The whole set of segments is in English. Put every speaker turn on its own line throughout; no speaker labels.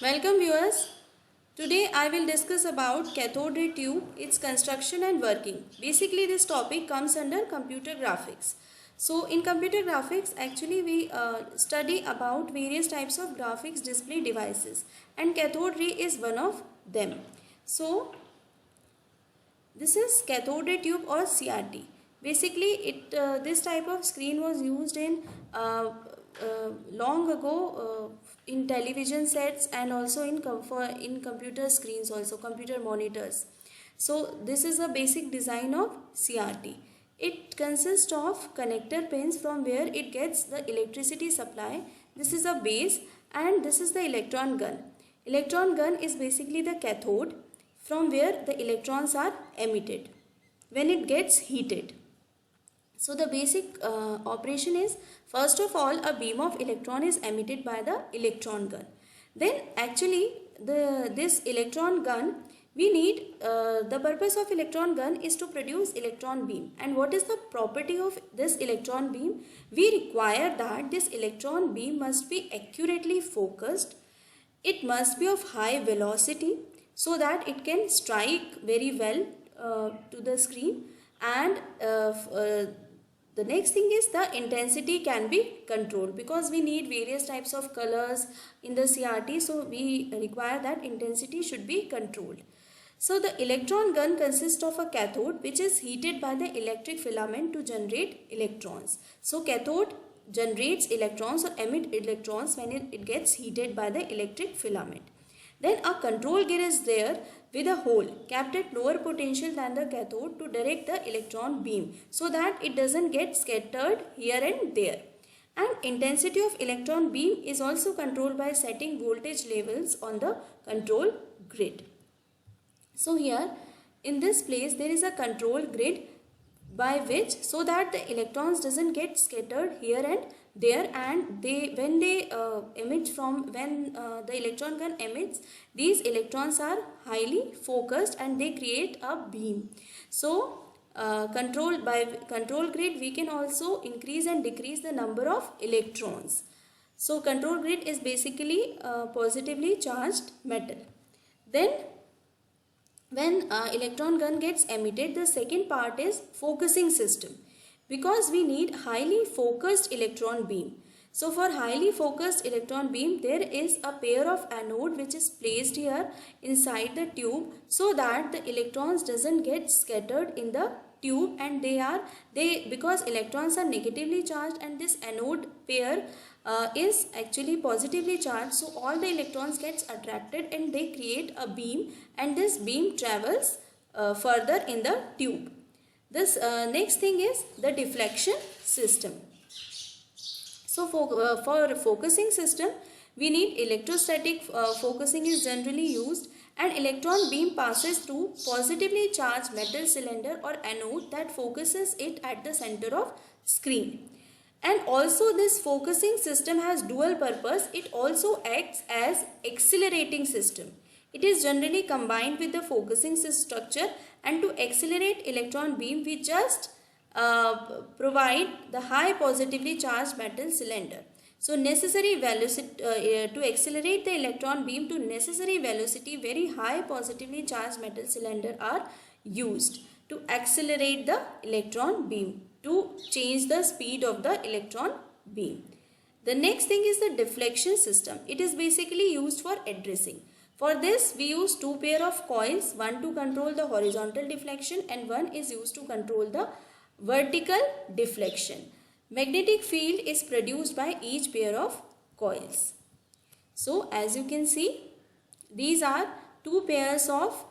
Welcome viewers. Today I will discuss about cathode ray tube, its construction and working. Basically this topic comes under computer graphics. So in computer graphics actually we study about various types of graphics display devices and cathode ray is one of them. So this is cathode ray tube or CRT. Basically this type of screen was used in long ago in television sets and also in computer screens, also computer monitors. So this is a basic design of CRT. It consists of connector pins from where it gets the electricity supply. This is a base and this is the electron gun. Electron gun is basically the cathode from where the electrons are emitted when it gets heated. So the basic operation is, first of all, a beam of electron is emitted by the electron gun. Then actually this electron gun, we need the purpose of electron gun is to produce electron beam. And what is the property of this electron beam? We require that this electron beam must be accurately focused. It must be of high velocity so that it can strike very well to the screen, and the next thing is the intensity can be controlled, because we need various types of colors in the CRT, so we require that intensity should be controlled. So the electron gun consists of a cathode which is heated by the electric filament to generate electrons. So cathode generates electrons or emit electrons when it gets heated by the electric filament. Then a control gear is there with a hole capped at lower potential than the cathode to direct the electron beam so that it doesn't get scattered here and there. And intensity of electron beam is also controlled by setting voltage levels on the control grid. So here in this place there is a control grid by which, so that the electrons doesn't get scattered here and there, and when the electron gun emits, these electrons are highly focused and they create a beam. So by control grid we can also increase and decrease the number of electrons. So control grid is basically positively charged metal. Then when electron gun gets emitted, the second part is focusing system, because we need highly focused electron beam. So for highly focused electron beam, there is a pair of anode which is placed here inside the tube so that the electrons doesn't get scattered in the tube, and because electrons are negatively charged and this anode pair is actually positively charged, so all the electrons gets attracted and they create a beam, and this beam travels further in the tube. This next thing is the deflection system. So for focusing system we need electrostatic focusing is generally used, and electron beam passes through positively charged metal cylinder or anode that focuses it at the center of screen. And also this focusing system has dual purpose. It also acts as accelerating system. It is generally combined with the focusing structure, and to accelerate electron beam we just provide the high positively charged metal cylinder. So necessary velocity to accelerate the electron beam to necessary velocity, very high positively charged metal cylinder are used to accelerate the electron beam, to change the speed of the electron beam. The next thing is the deflection system. It is basically used for addressing. For this we use two pair of coils, one to control the horizontal deflection and one is used to control the vertical deflection. Magnetic field is produced by each pair of coils. So as you can see, these are two pairs of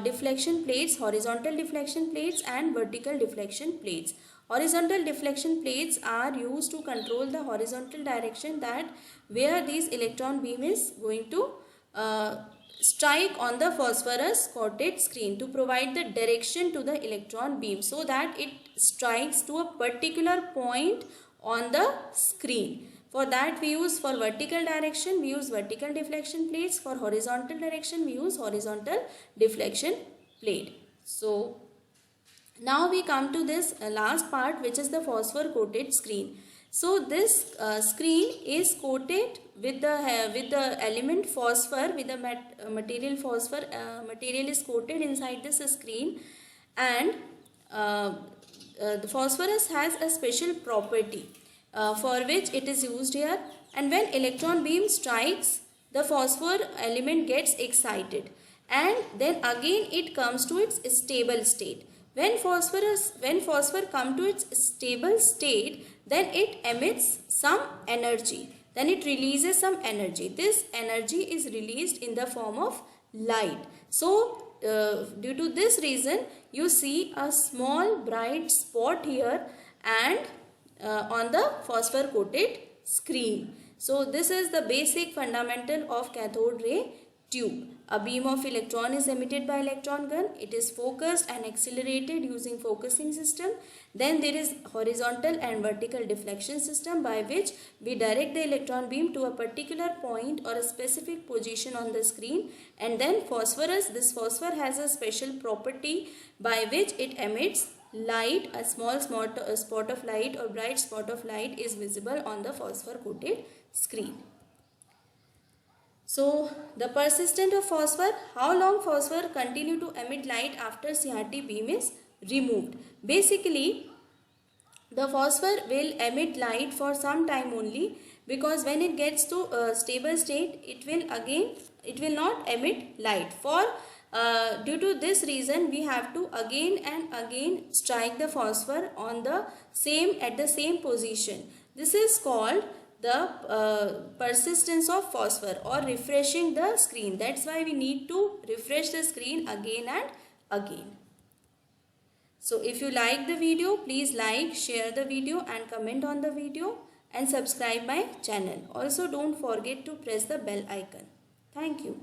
deflection plates, horizontal deflection plates and vertical deflection plates. Horizontal deflection plates are used to control the horizontal direction, that where this electron beam is going to strike on the phosphorus coated screen, to provide the direction to the electron beam so that it strikes to a particular point on the screen. For that we use, for vertical direction we use vertical deflection plates, for horizontal direction we use horizontal deflection plate. So now we come to this last part, which is the phosphor coated screen. So this screen is coated with the element phosphor, with the material phosphor. Material is coated inside this screen, and the phosphorus has a special property for which it is used here. And when electron beam strikes, the phosphor element gets excited, and then again it comes to its stable state. When phosphor come to its stable state, then it emits some energy. Then it releases some energy. This energy is released in the form of light. So due to this reason, you see a small bright spot here and on the phosphor coated screen. So this is the basic fundamental of cathode ray tube. A beam of electron is emitted by electron gun. It is focused and accelerated using focusing system. Then there is horizontal and vertical deflection system, by which we direct the electron beam to a particular point or a specific position on the screen. And then phosphorus, this phosphor has a special property by which it emits light. A small spot of light or bright spot of light is visible on the phosphor coated screen. So the persistence of phosphor, how long phosphor continue to emit light after CRT beam is removed. Basically, the phosphor will emit light for some time only, because when it gets to a stable state, it will not emit light. Due to this reason, we have to again and again strike the phosphor at the same position. This is called the persistence of phosphor, or refreshing the screen. That's why we need to refresh the screen again and again. So if you like the video, please like, share the video and comment on the video, and subscribe my channel. Also don't forget to press the bell icon. Thank you.